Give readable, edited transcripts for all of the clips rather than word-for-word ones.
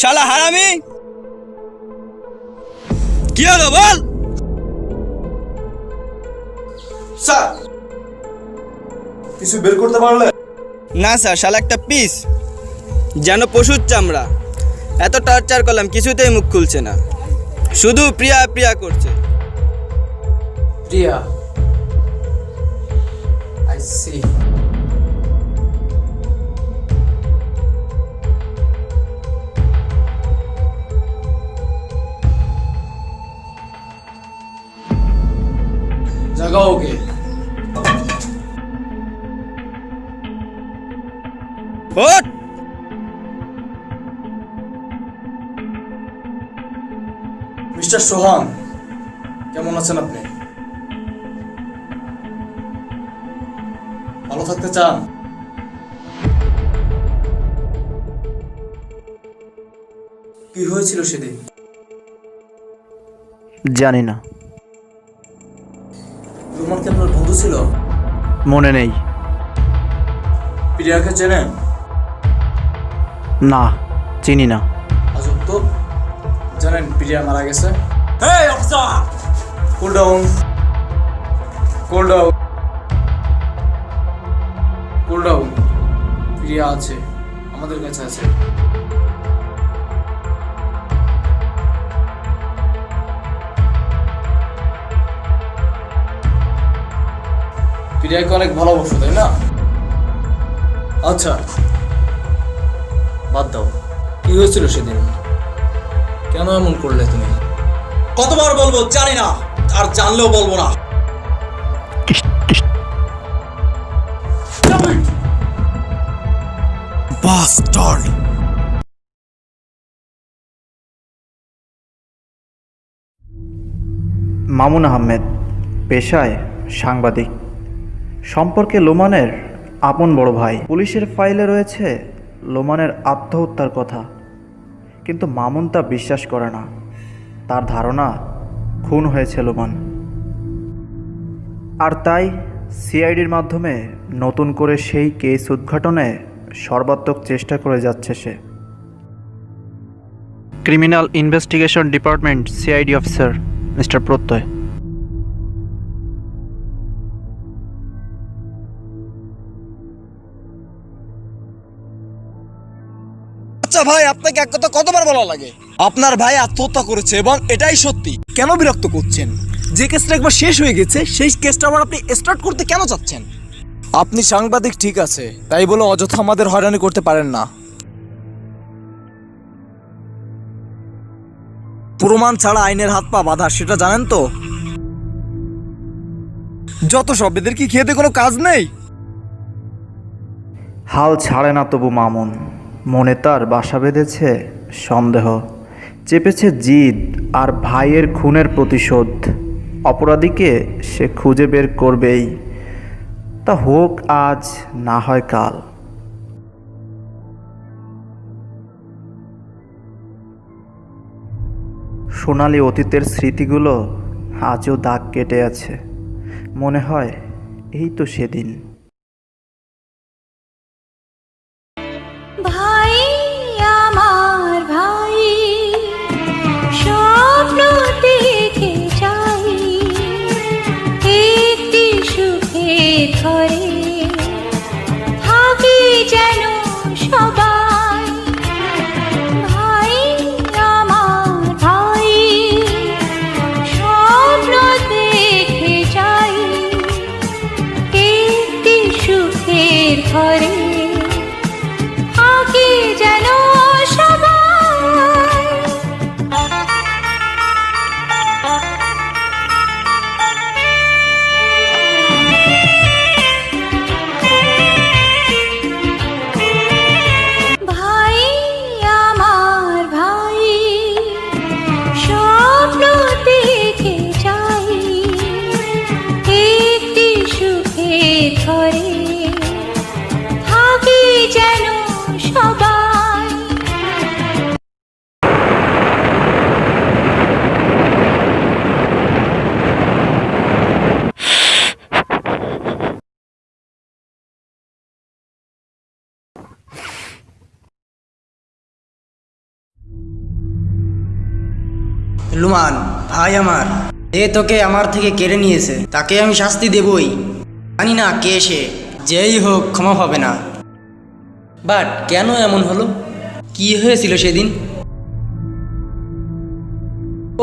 শালা হারামি! কি হলো বল? স্যার, কিছু বের করতে পারলে? না স্যার, শালা একটা পিস, যেন পশুর চামড়া। এত টর্চার করলাম, কিছুতেই মুখ খুলছে না, শুধু প্রিয়া প্রিয়া করছে। প্রিয়া, আই সি। জাগাও ওকে। ওঠ! মিস্টার সোহান, কেমন আছেন আপনি? ভালো থাকতে চান? কি হয়েছিল সেদিন? জানি না, রোমান কি আপনার বন্ধু ছিল? মনে নেই। প্রিয়াকে চেনেন? না, চিনি না। আজব তো, জানেন প্রিয়া মারা গেছে? এই officer, cool down, cool down, cool down. Priya আছে, আমাদের কাছে আছে। প্রিয়াকে অনেক ভালোবাসো, তাই না? আচ্ছা, বাদ দাও। কি হয়েছিল সেদিন? কেন এমন করলে তুমি? কতবার বলবো জানি না, আর জানলেও বলবো না। বাস্টার্ড! মামুন আহমেদ, পেশায় সাংবাদিক, সম্পর্কে লোমানের আপন বড় ভাই। পুলিশের ফাইলে রয়েছে লোমানের আত্মহত্যার কথা, কিন্তু মামুন তা বিশ্বাস করে না। তার ধারণা খুন হয়েছে লোমান, আর তাই সিআইডির মাধ্যমে নতুন করে সেই কেস উদ্ঘাটনে সর্বাত্মক চেষ্টা করে যাচ্ছে সে। Criminal investigation department CID officer mister Pratyay. আচ্ছা ভাই, আপনাকে এক কথা কতবার বলা লাগে? আপনার ভাই আত্মহত্যা করেছে এবং এটাই সত্যি। কেন বিরক্ত করছেন? যে কেসটা একবার শেষ হয়ে গেছে, সেই কেসটা আবার আপনি স্টার্ট করতে কেন চাচ্ছেন? আপনি সাংবাদিক ঠিক আছে, তাই বলে অযথা আমাদের হয়রানি করতে পারেন না। প্রমাণ ছাড়া আইনের হাত পা বাঁধা, সেটা জানেন তো? যত সব, এদের কি খেতে কোনো কাজ নেই? হাল ছাড়ে না তবু মামুন। মনে তার বাসা বেঁধেছে সন্দেহ, চেপেছে জিদ আর ভাইয়ের খুনের প্রতিশোধ। অপরাধীকে সে খুঁজে বের করবেই, তা হোক আজ না হয় কাল। সোনালি অতীতের স্মৃতিগুলো আজও দাগ কেটে আছে। মনে হয় এই তো সেদিন। ভাই আমার ভাই, স্বপ্ন দেখে যাই একটি সুখের ঘরে, থাকি যেন সবাই। ভাই আমার ভাই, স্বপ্ন দেখে যাই একটি লুমান ভাই আমার, এ তোকে আমার থেকে কেড়ে নিয়েছে, তাকে আমি শাস্তি দেবই। জানি না কে সে, যেই হোক ক্ষমা পাবে না। বাট কেন এমন হলো? কি হয়েছিল সেদিন?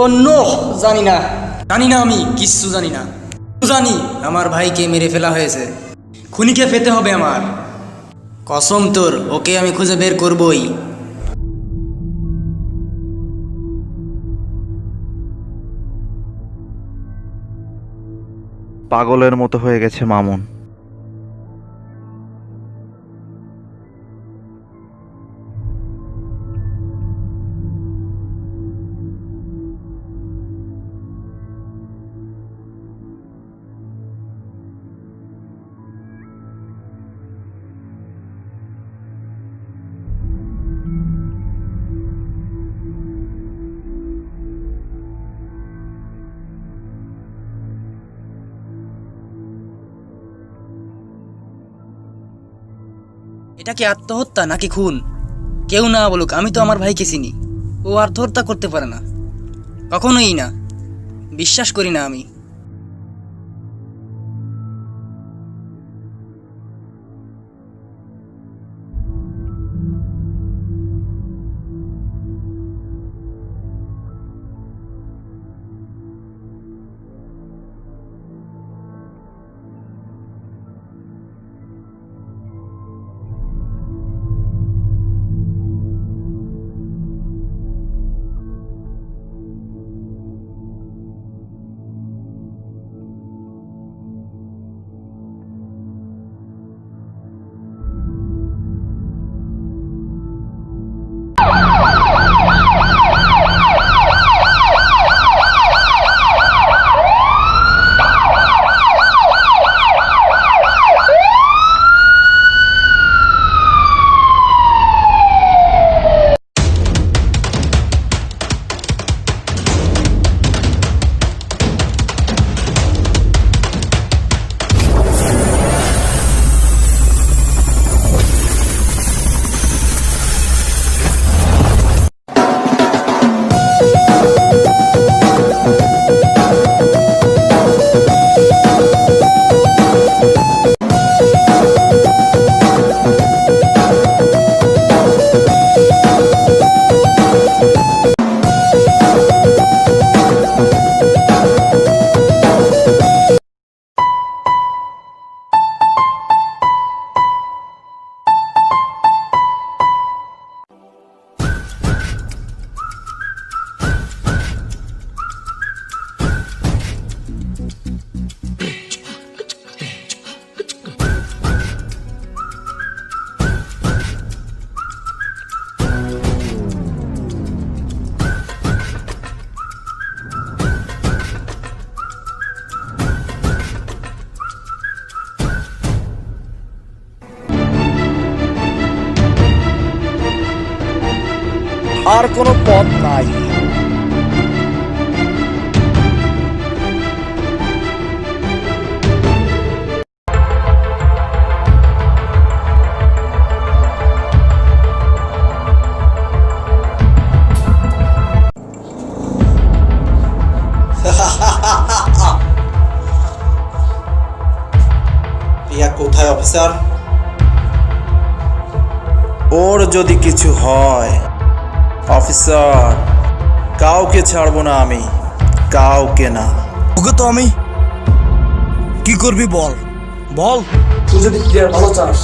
ও নো, জানি না, আমি কিচ্ছু জানি না। জানি আমার ভাইকে মেরে ফেলা হয়েছে, খুনিকে পেতে হবে আমার। কসম তোর, ওকে আমি খুঁজে বের করবই। পাগলের মতো হয়ে গেছে মামুন। এটা কি আত্মহত্যা নাকি খুন? কেউ না বলুক, আমি তো আমার ভাইকে চিনি। ও আত্মহত্যা করতে পারে না, কখনোই না, বিশ্বাস করি না আমি। আর কোনো পথ নাই। প্রিয়া কোথায় অফিসার? ওর যদি কিছু হয় অফিসার, কাউকে ছাড়বো না আমি, কাউকে না। ওকে তো আমি কি করবি বল বল। তুই যদি প্রিয়ার ভালো চাস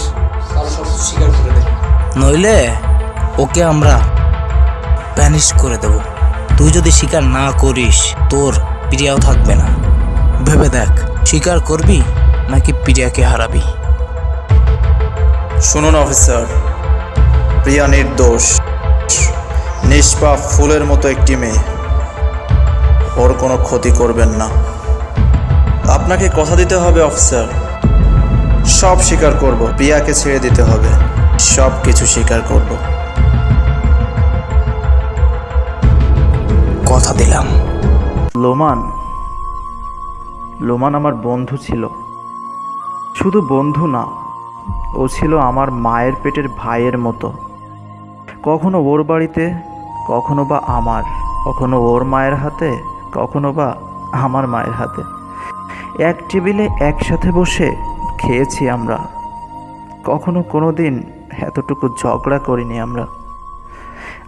তাহলে সব স্বীকার করে দে, নইলে ওকে আমরা প্যানিশ করে দেব। তুই যদি স্বীকার না করিস, তোর প্রিয়াও থাকবে না। ভেবে দেখ, স্বীকার করবি নাকি প্রিয়াকে হারাবি? শুনুন অফিসার, প্রিয়া নির্দোষ, নিষ্পাপ ফুলের মতো একটি মেয়ে। ওর কোনো ক্ষতি করবেন না। আপনাকে কথা দিতে হবে অফিসার, সব স্বীকার করব। প্রিয়াকে ছেড়ে দিতে হবে, সব কিছু স্বীকার করব। কথা দিলাম। লোমান আমার বন্ধু ছিল। শুধু বন্ধু না, ও ছিল আমার মায়ের পেটের ভাইয়ের মতো। কখনো ওর বাড়িতে, কখনো বা আমার। কখনো ওর মায়ের হাতে, কখনো বা আমার মায়ের হাতে। এক টেবিলে একসাথে বসে খেয়েছি আমরা। কখনো কোনো দিন এতটুকু ঝগড়া করিনি আমরা।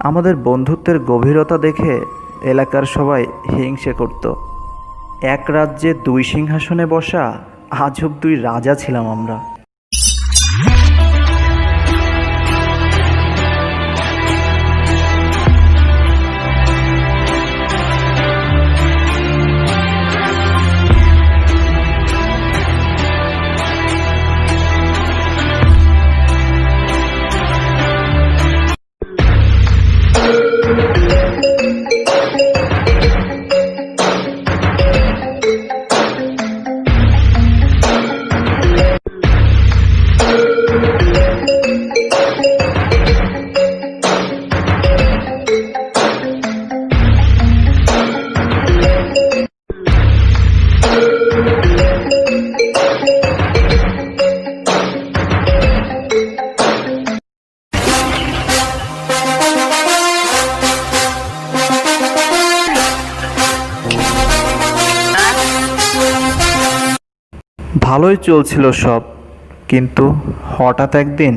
আমাদের বন্ধুত্বের গভীরতা দেখে এলাকার সবাই হিংসে করত। এক রাজ্যে দুই সিংহাসনে বসা আজব দুই রাজা ছিলাম আমরা। ভালোই চলছিল সব, কিন্তু হঠাৎ একদিন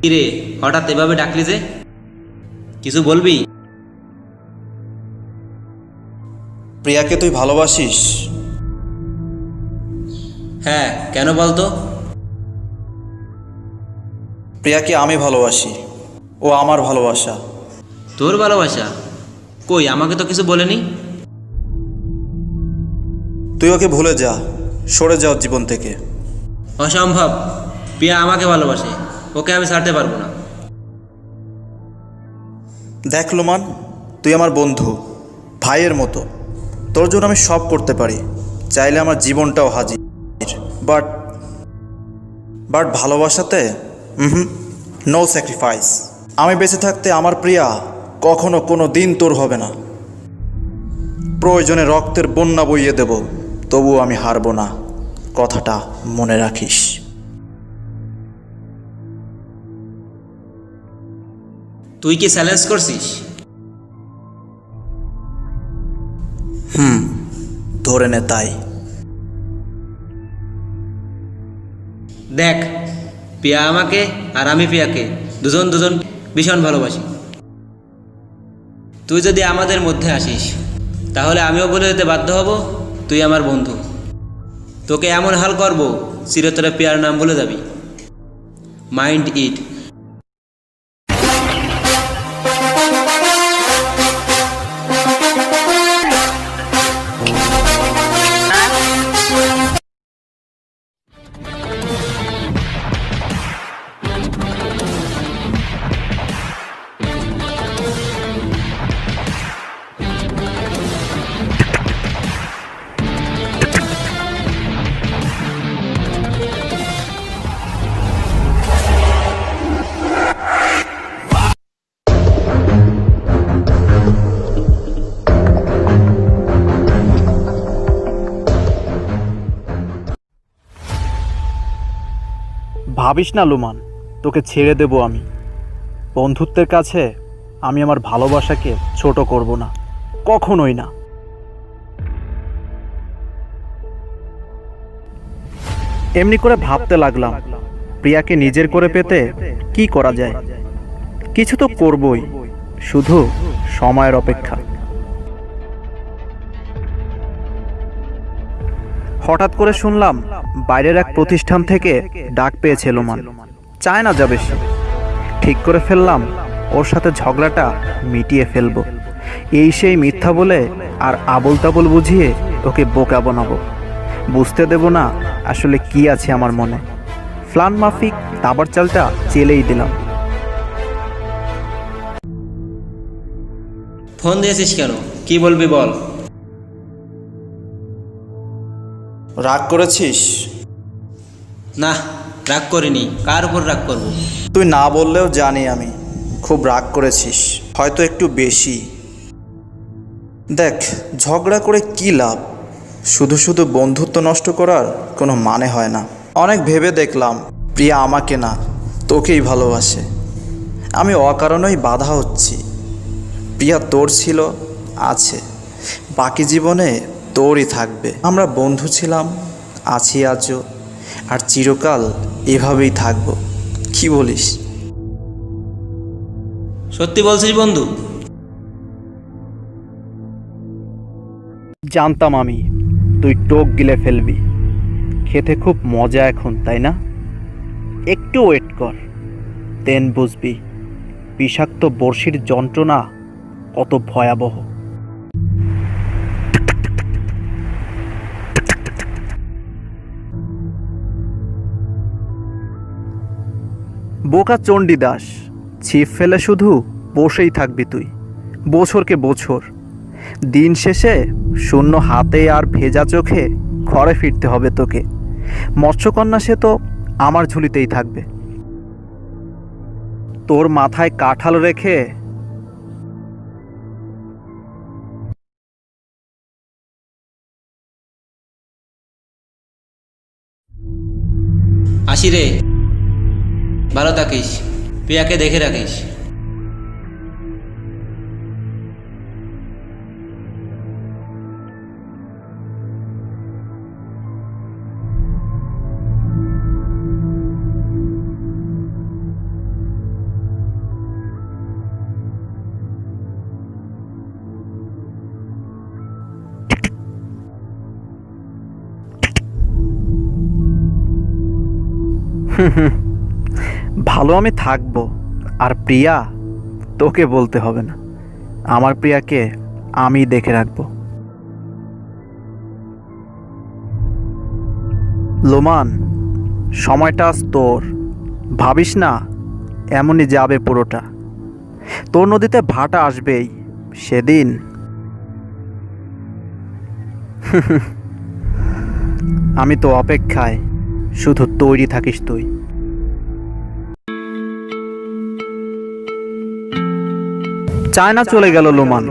কিরে, হঠাৎ এভাবে ডাকলি যে? কিছু বলবি? প্রিয়াকে তুই ভালোবাসিস? হ্যাঁ, কেন বলতো? প্রিয়াকে আমি ভালোবাসি, ও আমার ভালোবাসা। তোর ভালোবাসা? কই, আমাকে তো কিছু বলেনি। তুই ওকে ভুলে যা, সরে যাও জীবন থেকে। অসম্ভব, প্রিয়া আমাকে ভালোবাসে, ওকে আমি ছাড়তে পারবো না। দেখ লোমান, তুই আমার বন্ধু, ভাইয়ের মতো। তোর জন্য আমি সব করতে পারি, চাইলে আমার জীবনটাও হাজির। বাট ভালোবাসাতে নো স্যাক্রিফাইস। আমি বেঁচে থাকতে আমার প্রিয়া কখনো কোনো দিন তোর হবে না। প্রয়োজনে রক্তের বন্যা বইয়ে দেব, তবুও আমি হারবো না, কথাটা মনে রাখিস। তুই কি চ্যালেঞ্জ করছিস? ধরে নে তাই। দেখ, প্রিয়া আমাকে আর আমি প্রিয়াকে দুজন ভীষণ ভালোবাসি। তুই যদি আমাদের মধ্যে আসিস, তাহলে আমিও বলে দিতে বাধ্য হব তুই আমার বন্ধু। তোকে এমন হাল করব, চিরতরে প্রিয়ার নাম ভুলে যাবি। Mind it. ভাবিস না লুমান, তোকে ছেড়ে দেব আমি। বন্ধুত্বের কাছে আমি আমার ভালোবাসাকে ছোট করব না, কখনোই না। এমনি করে ভাবতে লাগলাম, প্রিয়াকে নিজের করে পেতে কি করা যায়। কিছু তো করবই, শুধু সময়ের অপেক্ষা। হঠাৎ করে শুনলাম বাইরের এক প্রতিষ্ঠান থেকে ডাক পেয়েছে লোমান, চায় না যাবে সে। ঠিক করে ফেললাম ওর সাথে ঝগড়াটা মিটিয়ে ফেলবো। এই সেই মিথ্যা বলে আর আবল তাবল বুঝিয়ে ওকে বোকা বানাবো। বুঝতে দেব না আসলে কি আছে আমার মনে। প্ল্যান মাফিক দাবার চালটা চেলেই দিলাম। ফোন দিয়েছিস কেন? কি বলবি বল। রাগ করেছিস? না, রাগ করিনি। কার উপর রাগ করব? তুই না বললেও জানি আমি খুব রাগ করেছিস, হয়তো একটু বেশি। দেখ, ঝগড়া করে কি লাভ? শুধু শুধু বন্ধুত্ব নষ্ট করার কোনো মানে হয় না। অনেক ভেবে দেখলাম প্রিয়া আমাকে না তোকেই ভালোবাসে। আমি অকারণেই বাধা হচ্ছি। প্রিয়া তোর ছিল, আছে, বাকি জীবনে তোরই থাকবে। আমরা বন্ধু ছিলাম, আছি আজও, আর চিরকাল এভাবেই থাকবো। কি বলিস? সত্যি বলছিস বন্ধু? জানতাম আমি তুই টোক গিলে ফেলবি। খেতে খুব মজা এখন, তাই না? একটু ওয়েট কর, দেন বুঝবি বিষাক্ত বড়শির যন্ত্রণা কত ভয়াবহ। বোকা চণ্ডীদাস, ছিপ ফেলে শুধু বসেই থাকবি তুই বছরকে বছর। দিন শেষে শূন্য হাতে আর ভেজা চোখে ঘরে ফিরতে হবে তোকে। মৎস্যকন্যা সে তো আমার ঝুলিতেই থাকবে। তোর মাথায় কাঁঠাল রেখে আসি রে, ভালো থাকিস, প্রিয়াকে দেখে রাখিস। ভালো আমি থাকবো, আর প্রিয়া তোকে বলতে হবে না। আমার প্রিয়াকে আমি দেখে রাখবো। লোমান, সময়টা আজ তোর। ভাবিস না এমনই যাবে পুরোটা। তোর নদীতে ভাটা আসবেই সেদিন। আমি তো অপেক্ষায়, শুধু তৈরি থাকিস তুই। চায়না চলে গেল লোমান,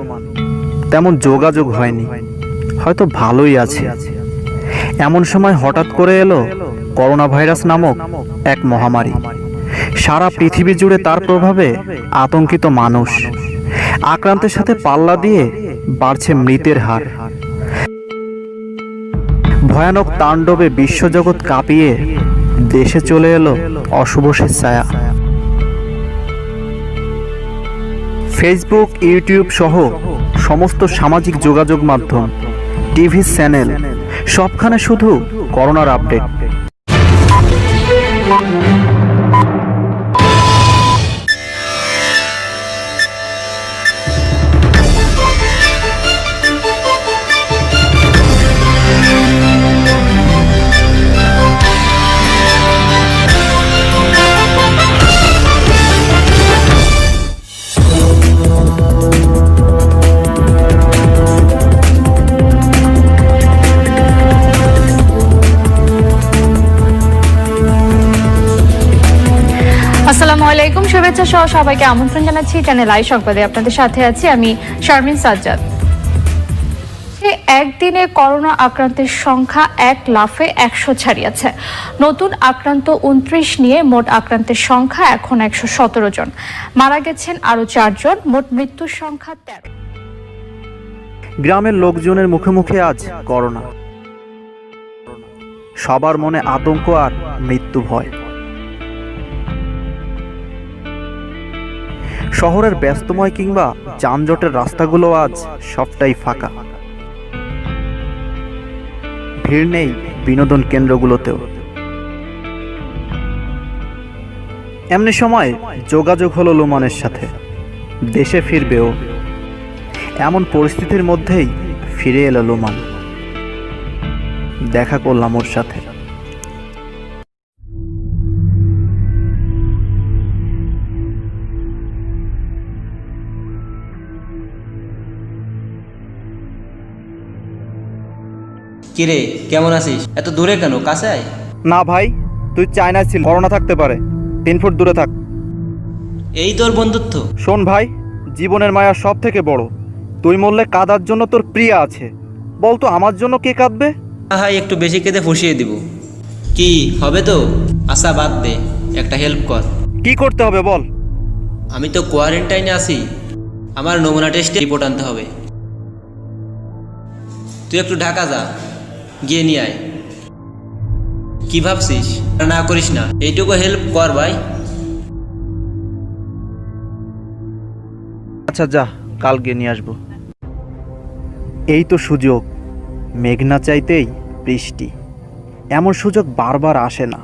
তেমন যোগাযোগ হয়নি, হয়তো ভালোই আছে। এমন সময় হঠাৎ করে এলো করোনা ভাইরাস নামক এক মহামারী। সারা পৃথিবী জুড়ে তার প্রভাবে আতঙ্কিত মানুষ। আক্রান্তের সাথে পাল্লা দিয়ে বাড়ছে মৃতের হার। ভয়ানক তাণ্ডবে বিশ্বজগৎ কাঁপিয়ে দেশে চলে এলো অশুভ ছায়া। ফেসবুক, ইউটিউব সহ সমস্ত সামাজিক যোগাযোগ মাধ্যম, টিভি চ্যানেল, সবখানে শুধু করোনার আপডেট। আসসালামু আলাইকুম, শুভেচ্ছা সহ সবাইকে আমন্ত্রণ জানাচ্ছি চ্যানেল আই সংবাদে। আপনাদের সাথে আছি আমি শারমিন সাজ্জাদ। একদিনে করোনা আক্রান্তের সংখ্যা এক লাফে 100 ছাড়িয়েছে। নতুন আক্রান্ত 29 নিয়ে মোট আক্রান্তের সংখ্যা এখন 117 জন। মারা গেছেন আরো 4 জন, মোট মৃত্যুর সংখ্যা 13। গ্রামের লোকজনের মুখে মুখে আজ করোনা। সবার মনে আতঙ্ক আর মৃত্যু ভয়। শহরের ব্যস্তময় কিংবা যানজটের রাস্তাগুলো আজ সবটাই ফাঁকা। ভিড় নেই বিনোদন কেন্দ্রগুলোতেও। এমনি সময় যোগাযোগ হলো লোমানের সাথে। দেশে ফিরবেও। এমন পরিস্থিতির মধ্যেই ফিরে এলো লোমান। দেখা করলাম ওর সাথে। কিরে, কেমন আছিস? এত দূরে কেন, কাছে আয়। না ভাই, তুই চায়নায় ছিল, করোনা থাকতে পারে, 3 ফুট দূরে থাক। এই তোর বন্ধুত্ব? শোন ভাই, জীবনের মায়া সব থেকে বড়। তুই মরলে কাঁদার জন্য তোর প্রিয়া আছে। বলতো আমার জন্য কে কাঁদবে? হাই, একটু বেশি কেঁদে ফুসিয়ে দিব। কি হবে তো? আশা বাদ দে, একটা হেল্প কর। কি করতে হবে বল? আমি তো কোয়ারেন্টাইনে আছি, আমার নমুনা টেস্টে রিপোর্ট আনতে হবে। তুই একটু ঢাকা যা, গিয়ে নিয়ে আয়। কি ভাবছিস? না করিস না, এইটুকু হেল্প কর ভাই। আচ্ছা যা, কাল গিয়ে নিয়ে আসবো। এই তো সুযোগ, মেঘনা চাইতেই বৃষ্টি। এমন সুযোগ বারবার আসে না,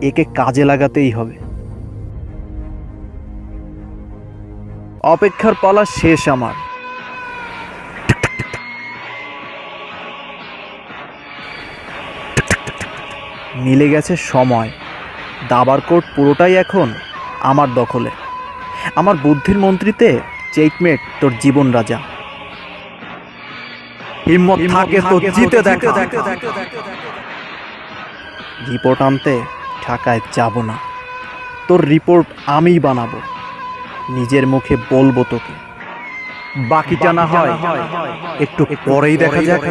একে কাজে লাগাতেই হবে। অপেক্ষার পালা শেষ আমার। মিলে গেছে সময়, দাবার কোর্ট পুরোটাই এখন আমার দখলে। আমার বুদ্ধির মন্ত্রীতে চেকমেট তোর জীবন রাজা। হিম্মত থাকে তো জিতে দেখা। রিপোর্ট আনতে ঢাকায় যাব না, তোর রিপোর্ট আমিই বানাবো, নিজের মুখে বলবো তোকে। বাকিটা না হয় একটু পরেই দেখা যাক।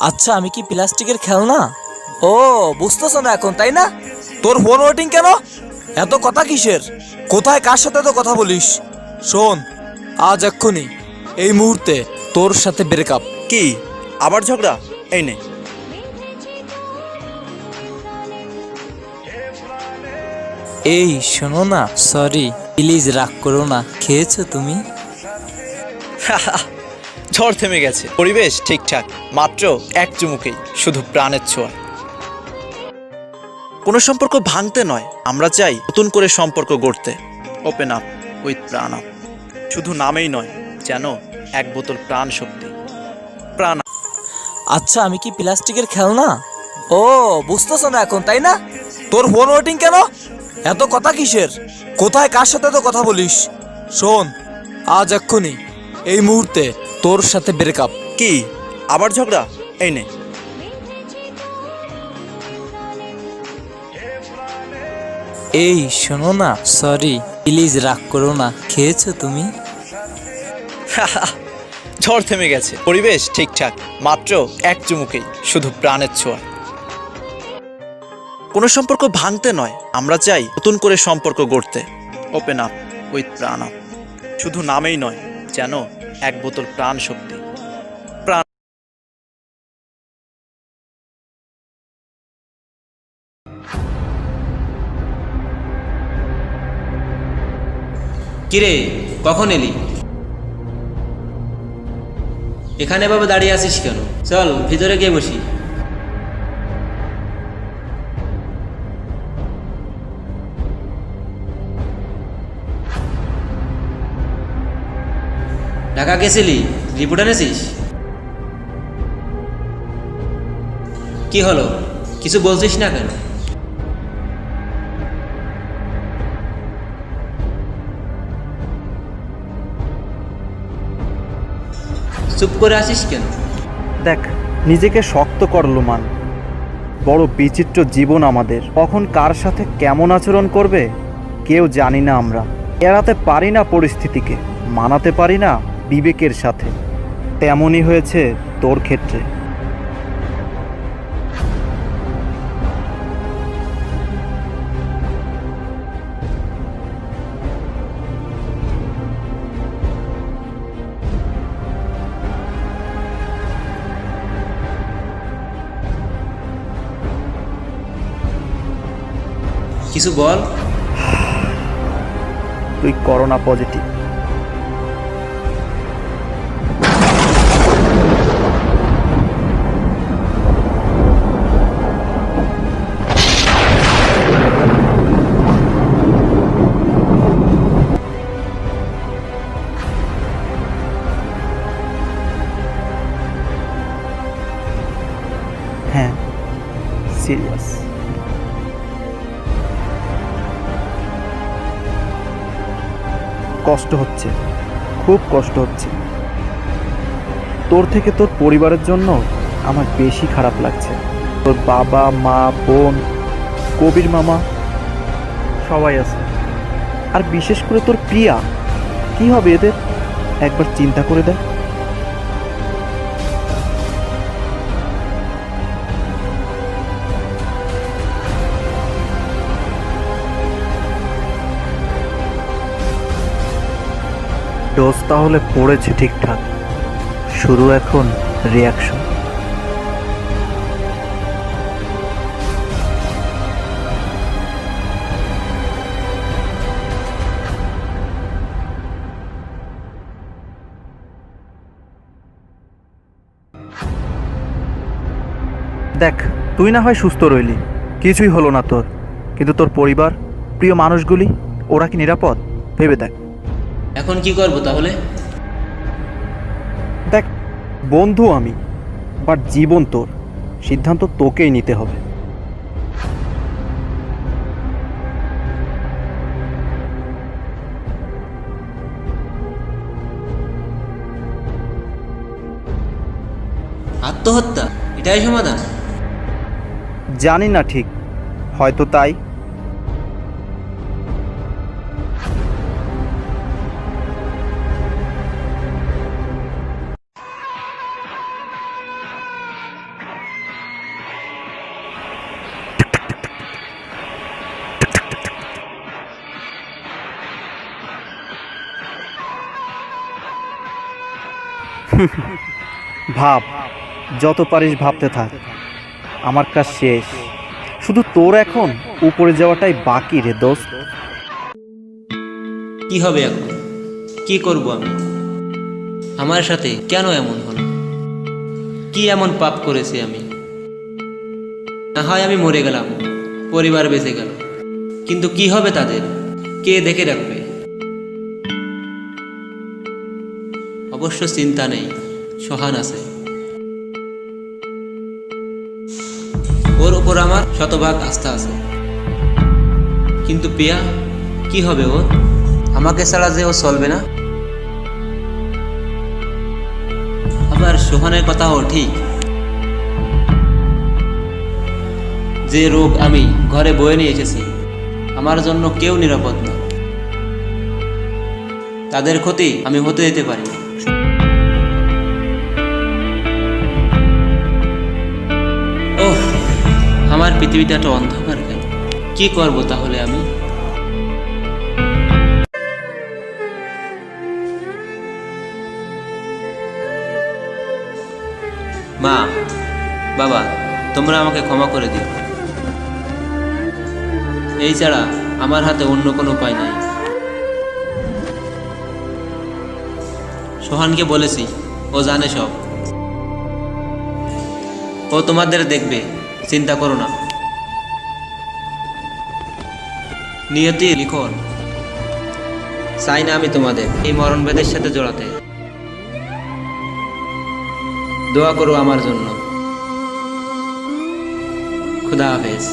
আচ্ছা, আমি কি প্লাস্টিকের খেলনা? ও, বুঝতেছ না এখন, তাই না? তোর ফোন ওয়েটিং কেন? এত কথা কিসের? কোথায় কার সাথে তো কথা বলিস? শোন, আজ এক্ষুনি এই মুহূর্তে তোর সাথে ব্রেকআপ। কি আবার ঝগড়া? এই নে। এই শোনো না, সরি, প্লিজ রাগ করো না। খেয়েছো তুমি? ঝড় থেমে গেছে, পরিবেশ ঠিকঠাক, মাত্র এক চুমুকেই, শুধু প্রাণের ছোঁয়া। কোনো সম্পর্ক ভাঙতে নয়, আমরা চাই নতুন করে সম্পর্ক গড়তে। ওপেন আপ উইথ প্রাণ আপ। শুধু নামেই নয়, যেন এক বোতল প্রাণ শক্তি। প্রাণ। আচ্ছা, আমি কি প্লাস্টিকের খেলনা? ও, বুঝতেছ না এখন, তাই না? তোর ফোন ওয়েটিং কেন? এত কথা কিসের? কোথায় কার সাথে তো কথা বলিস? শোন, আজ এক্ষুনি এই মুহূর্তে তোর সাথে ব্রেকআপ। কি আবার ঝগড়া? এই নে। এই শোনো না, সরি, প্লিজ রাগ করো না। খেয়েছো তুমি? ঝড় থেমে গেছে, পরিবেশ ঠিকঠাক, মাত্র এক চুমুকেই, শুধু প্রাণের ছোঁয়া। কোনো সম্পর্ক ভাঙতে নয়, আমরা চাই নতুন করে সম্পর্ক গড়তে। ওপেন আপ উইথ প্রাণ আপ। শুধু নামেই নয়, যেন এক বোতল প্রাণ শক্তি। প্রাণ। কিরে, কখন এলি? এখানে বাবা দাঁড়িয়ে আছিস কেন? চল ভিতরে গিয়ে বসি। ঢাকা গেছিলি, রিপোর্ট এনেছিস? কি হলো, কিছু বলছিস না কেন? চুপ করে আসিস কেন? দেখ, নিজেকে শক্ত কর লোমান। বড় বিচিত্র জীবন আমাদের, কখন কার সাথে কেমন আচরণ করবে কেউ জানি না আমরা। এড়াতে পারি না পরিস্থিতিকে, মানাতে পারি না বিবেকের সাথে। তেমনই হয়েছে তোর ক্ষেত্রে। কিছু বল। তুই করোনা পজিটিভ। হ্যাঁ, সিরিয়াস। কষ্ট হচ্ছে, খুব কষ্ট হচ্ছে। তোর থেকে তোর পরিবারের জন্য আমার বেশি খারাপ লাগছে। তোর বাবা মা বোন কবির মামা সবাই আছে, আর বিশেষ করে তোর প্রিয়া। কি হবে এদের একবার চিন্তা করে দেখ। ডোজ তাহলে পড়েছে ঠিকঠাক, শুরু এখন রিয়াকশন। দেখ, তুই না হয় সুস্থ রইলি, কিছুই হলো না তোর, কিন্তু তোর পরিবার, প্রিয় মানুষগুলি, ওরা কি নিরাপদ? ভেবে দেখ। এখন কি করব তাহলে? দেখ বন্ধু আমি, বাট জীবন তোর, সিদ্ধান্ত তোকেই নিতে হবে। আত্মহত্যা এটাই সমাধান? জানি না ঠিক, হয়তো তাই। ভাব, যত পারিস ভাবতে থাক, আমার কাজ শেষ। শুধু তোর এখন উপরে যাওয়াটাই বাকি রে দোস্ত। কি হবে এখন? কি করব আমি? আমার সাথে কেন এমন হলো? কি এমন পাপ করেছি আমি? না হয় আমি মরে গেলাম, পরিবার বেঁচে গেল, কিন্তু কি হবে তাদের? কে দেখে রাখবে? অবশ্য চিন্তা নেই, সোহান আছে, ওর উপর আমার শতভাগ আস্থা আছে। কিন্তু পিয়া, কি হবে ওর? আমাকে ছাড়া যে ও চলবে না। আবার সোহানের কথাও ঠিক, যে রোগ আমি ঘরে বয়ে নিয়ে এসেছি, আমার জন্য কেউ নিরাপদ না। তাদের ক্ষতি আমি হতে দিতে পারি না। ওহ, আমার পৃথিবীটা একটা অন্ধকার কেন? কি করব তাহলে আমি? মা, বাবা, তোমরা আমাকে ক্ষমা করে দিও। এই ছাড়া আমার হাতে অন্য কোনো উপায় নাই। সোহানকে বলেছি, ও জানে সব, ও তোমাদের দেখবে, চিন্তা করো না। নিয়তি লিখন, চাই না আমি তোমাদের এই মরণবেদের সাথে জড়াতে। দোয়া করো আমার জন্য। খুদা হাফেজ।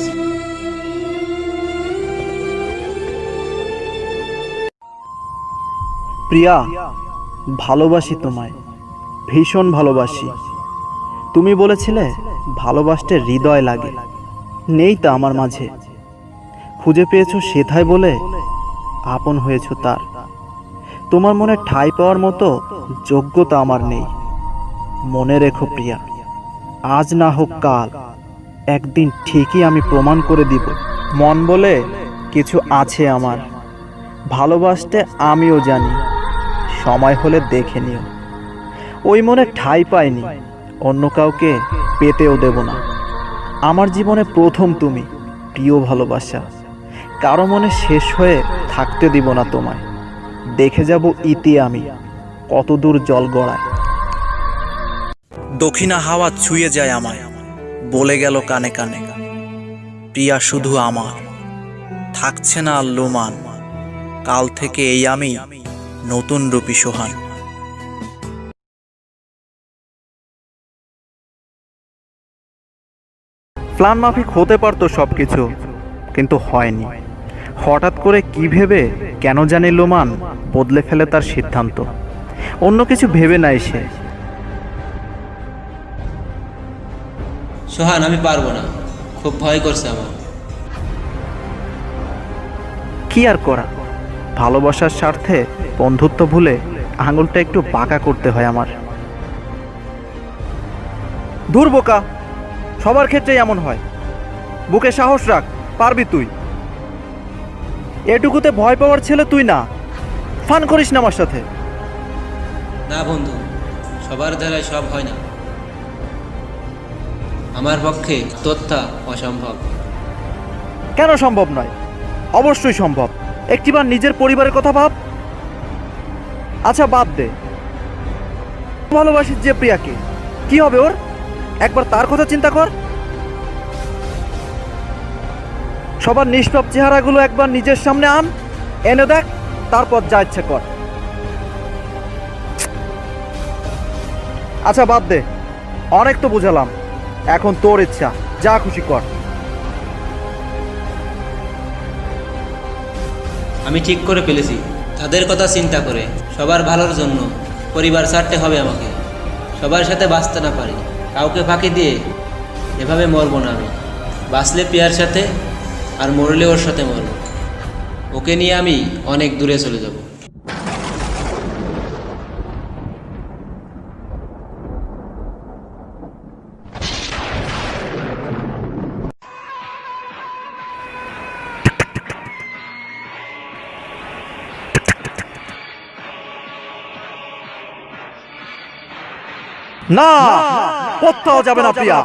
প্রিয়া, ভালোবাসি তোমায়, ভীষণ ভালোবাসি। তুমি বলেছিলে ভালোবাসতে হৃদয় লাগে, নেই তা আমার মাঝে। খুঁজে পেয়েছো সেথায় বলে আপন হয়েছো তার। তোমার মনে ঠাঁই পাওয়ার মতো যোগ্যতা আমার নেই। মনে রেখো প্রিয়া, আজ না হোক কাল, একদিন ঠিকই আমি প্রমাণ করে দিব মন বলে কিছু আছে আমার। ভালোবাসতে আমিও জানি, সময় হলে দেখে নিও। ওই মনে ঠাঁই পাইনি, অন্য কাউকে পেতেও দেব না। আমার জীবনে প্রথম তুমি, প্রিয় ভালোবাসা। কারো মনে শেষ হয়ে থাকতে দিব না তোমায়। দেখে যাব ইতি আমি কত দূর জল গড়ায়। দক্ষিণা হাওয়া ছুঁয়ে যায় আমায়, বলে গেল কানে কানে, প্রিয়া শুধু আমার, থাকছে না আর লোমান। কাল থেকে এই আমি নতুন রূপী সোহান। প্ল্যান মাফিক হতে পারতো সবকিছু, কিন্তু হয়নি। হঠাৎ করে কি ভেবে কেন জানি লোমান বদলে ফেলে তার সিদ্ধান্ত। অন্য কিছু ভেবে নাই সে। সোহান, আমি পারবো না, খুব ভয় করছে আমার। কি আর করা, ভালোবাসার স্বার্থে বন্ধুত্ব ভুলে আঙুলটা একটু বাঁকা করতে হয় আমার। দূর বোকা, সবার ক্ষেত্রেই এমন হয়। বুকে সাহস রাখ, পারবি তুই। এটুকুতে ভয় পাওয়ার ছেলে তুই না। ফান করিস না আমার সাথে। না বন্ধু, সবার দ্বারাই সব হয় না। আমার পক্ষে তথ্য অসম্ভব। কেন সম্ভব নয়? অবশ্যই সম্ভব। একটিবার নিজের পরিবারের কথা ভাব। আচ্ছা বাদ দে, ভালোবাসিস যে প্রিয়াকে, কি হবে ওর? একবার তার কথা চিন্তা কর। সবার নিষ্পাপ চেহারাগুলো একবার নিজের সামনে আন, এনে দেখ, তারপর যা ইচ্ছে কর। আচ্ছা বাদ দে, অনেক তো বুঝালাম, এখন তোর ইচ্ছা, যা খুশি কর। আমি ঠিক করে ফেলেছি, তাদের কথা চিন্তা করে সবার ভালোর জন্য পরিবার ছাড়তে হবে আমাকে। সবার সাথে বাঁচতে না পারি, কাউকে ফাঁকি দিয়ে এভাবে মরবো না আমি। বাঁচলে প্রিয়ার সাথে, আর মরলে ওর সাথে মরবো। ওকে নিয়ে আমি অনেক দূরে চলে যাব। না, কোথাও যাবে না প্রিয়া।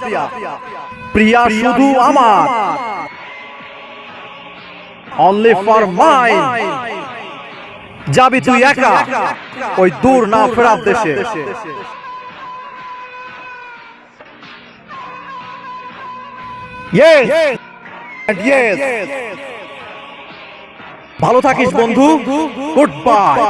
প্রিয়া শুধু আমার, অনলি ফর মাইন। যাবি তুই একা ওই দূর না ফেরার দেশে। Yes and yes. ভালো থাকিস বন্ধু, গুড বাই।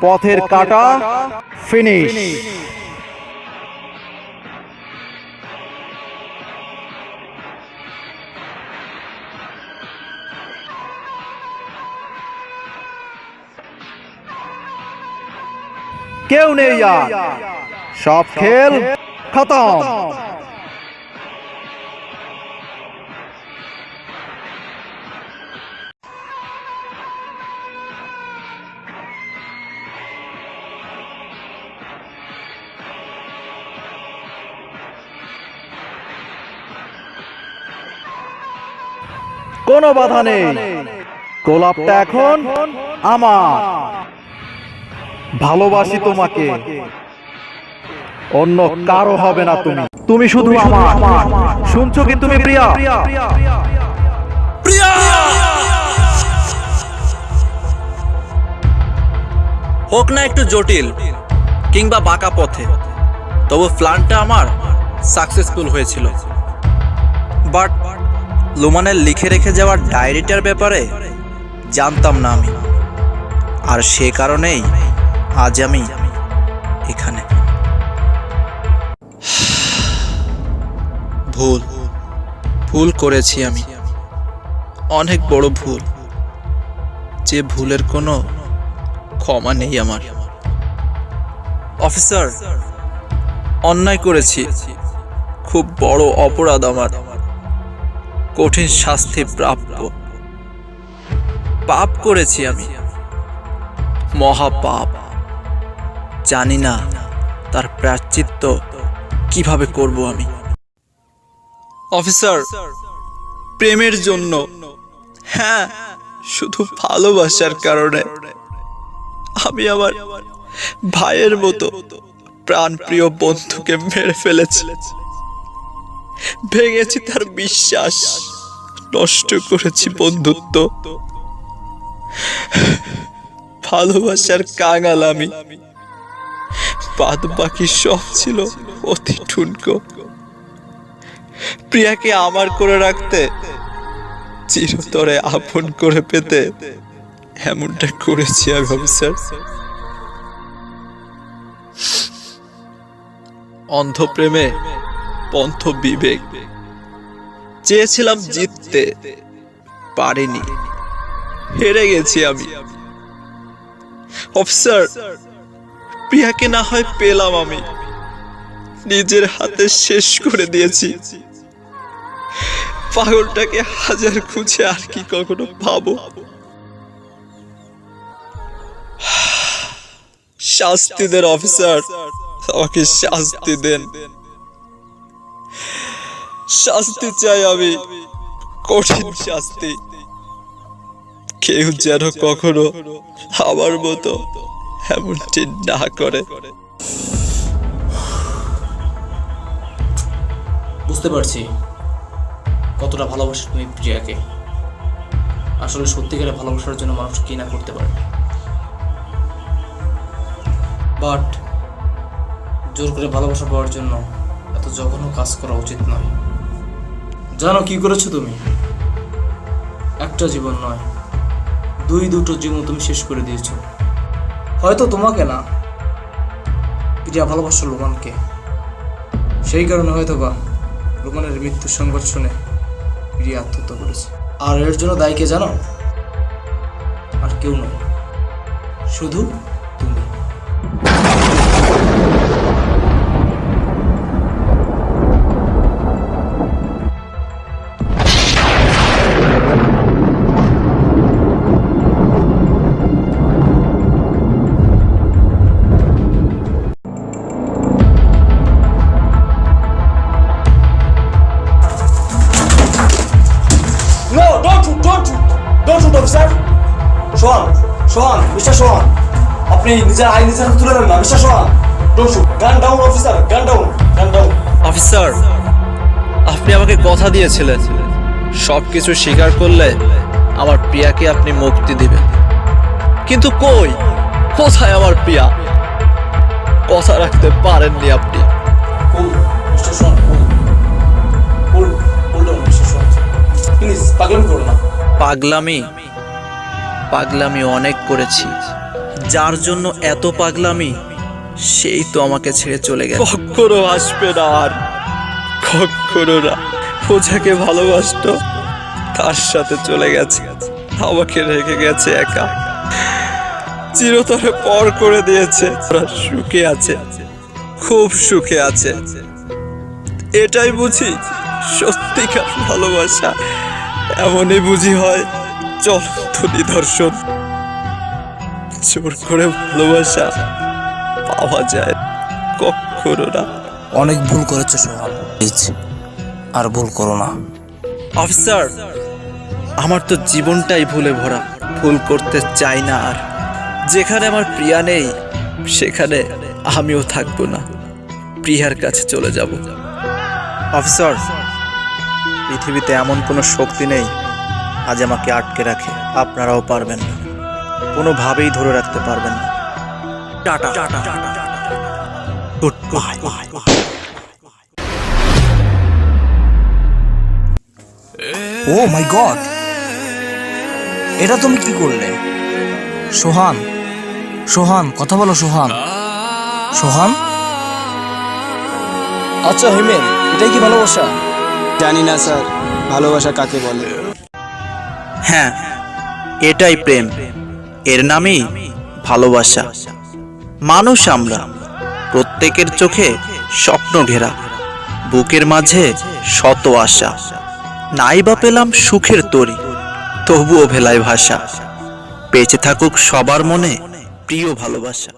পথের কাটা ফিনিশ। কেউ নেই আর, সব খেল খতম। কোনো বাধা নেই, গোলাপটা এখন আমার। ভালোবাসি তোমাকে, অন্য কারো হবে না। তুমি তুমি শুধু আমার। শুনছো কি তুমি প্রিয়া? হোক না একটু জটিল কিংবা বাঁকা পথে, তবু প্ল্যানটা আমার সাকসেসফুল হয়েছিল। বাট লোমানের লিখে রেখে যাওয়া ডায়েরিটার ব্যাপারে জানতাম না আমি, আর সে কারণেই আজ আমি এখানে। ভুল করেছি আমি, অনেক বড় ভুল, যে ভুলের কোনো ক্ষমা নেই আমার। অফিসার, অন্যায় করেছি, খুব বড় অপরাধ আমার, কঠিন শাস্তি প্রাপ্য। পাপ করেছি আমি, মহাপাপ। জানি না তার প্রায়শ্চিত্ত কিভাবে করব আমি। অফিসার, প্রেমের জন্য, হ্যাঁ শুধু ভালোবাসার কারণে আমি আমার ভাইয়ের মতো প্রাণপ্রিয় বন্ধুকে মেরে ফেলেছি। ভেঙেছি তার বিশ্বাস, নষ্ট করেছি বন্ধুত্ব। ভালোবাসার কাঙাল আমি, বাদ বাকি সব ছিল অতি ঠুনকো। প্রিয়াকে আমার করে রাখতে চিরতরে আপন করে পেতে এমনটা করেছি আমি অফিসার। অন্ধ প্রেমে পন্থ বিবেক, চেয়েছিলাম জিততে পারিনি, হেরে গেছি আমি অফিসার। প্রিয়াকে না হয় পেলাম, আমি নিজের হাতে শেষ করে দিয়েছি। পাগলটাকে হাজার খুঁজে আর কি কখনো পাবো? শাস্তি দেন অফিসার, আমাকে শাস্তি দেন। শাস্তি চাই আমি, কঠিন শাস্তি। কেউ যেন কখনো আমার মতো এমনটি না করে। বুঝতে পারছি কতটা ভালোবাসো তুমি প্রিয়াকে। আসলে সত্যিকারে ভালোবাসার জন্য মানুষ কি না করতে পারে, বাট জোর করে ভালোবাসা পাওয়ার জন্য এত জঘন্য কাজ করা উচিত নয়। জানো কি করেছো তুমি? একটা জীবন নয়, দুটো জীবন তুমি শেষ করে দিয়েছো। হয়তো তোমাকে না, প্রিয়া ভালোবাসো রোমানকে, সেই কারণে হয়তো বা রোমানের মৃত্যুর সংবাদ শুনে প্রিয়া আত্মহত্যা করেছে। আর এর জন্য দায়ী কে জানো? আর কেউ নয়, শুধু তুমি। No, don't shoot officer. Sohan, mister Sohan, আপনি নিজের আইন নিজের হাতে তুলে নেন না। Mister Sohan, don't shoot. Gun down officer, gun down. Officer, আপনি আমাকে কথা দিয়েছিলেন সবকিছু স্বীকার করলে আমার প্রিয়াকে আপনি মুক্তি দিবেন, কিন্তু কোথায় আমার প্রিয়া? কথা রাখতে পারেননি আপনি। মিস্টার সোহান, প্লিজ পাগলামি করো না। পাগলামি অনেক করেছি, যার জন্য এত পাগলামি সেই তো আমাকে ছেড়ে চলে গেছে। কখনো আসবে না আর, কখনো না। ও যাকে ভালোবাসতো তার সাথে চলে গেছে, আমাকে রেখে গেছে একা, চিরতরে পর করে দিয়েছে। ওরা সুখে আছে, খুব সুখে আছে। এটাই বুঝি সত্যিকার ভালোবাসা। এমনই বুঝি হয় চলন্ত নিদর্শন। জোর করে ভালোবাসা পাওয়া যায় কখনো না। অনেক ভুল করেছো সোহান, প্লিজ আর ভুল করো না। অফিসার, আমার তো জীবনটাই ভুলে ভরা, ভুল করতে চাই না আর। যেখানে আমার প্রিয়া নেই সেখানে আমিও থাকবো না, প্রিয়ার কাছে চলে যাব। অফিসার, পৃথিবীতে এমন কোনো শক্তি নেই আজ আমাকে আটকে রাখে। আপনারাও পারবেন না, কোনোভাবেই ধরে রাখতে পারবেন না। টাটা, goodbye. Oh my god, এটা তুমি কি করলে? সোহান কথা বলো। সোহান। আচ্ছা হিমেল, এটাই কি ভালোবাসা? জানি না স্যার, ভালোবাসা কাকে বলে। হ্যাঁ, এটাই প্রেম, এর নামই ভালোবাসা। মানুষ আমরা, প্রত্যেকের চোখে স্বপ্ন ঘেরা, বুকের মাঝে শত আশা। নাই বা পেলাম সুখের তরি, তবুও ভেলায় ভাষা। বেঁচে থাকুক সবার মনে প্রিয় ভালোবাসা।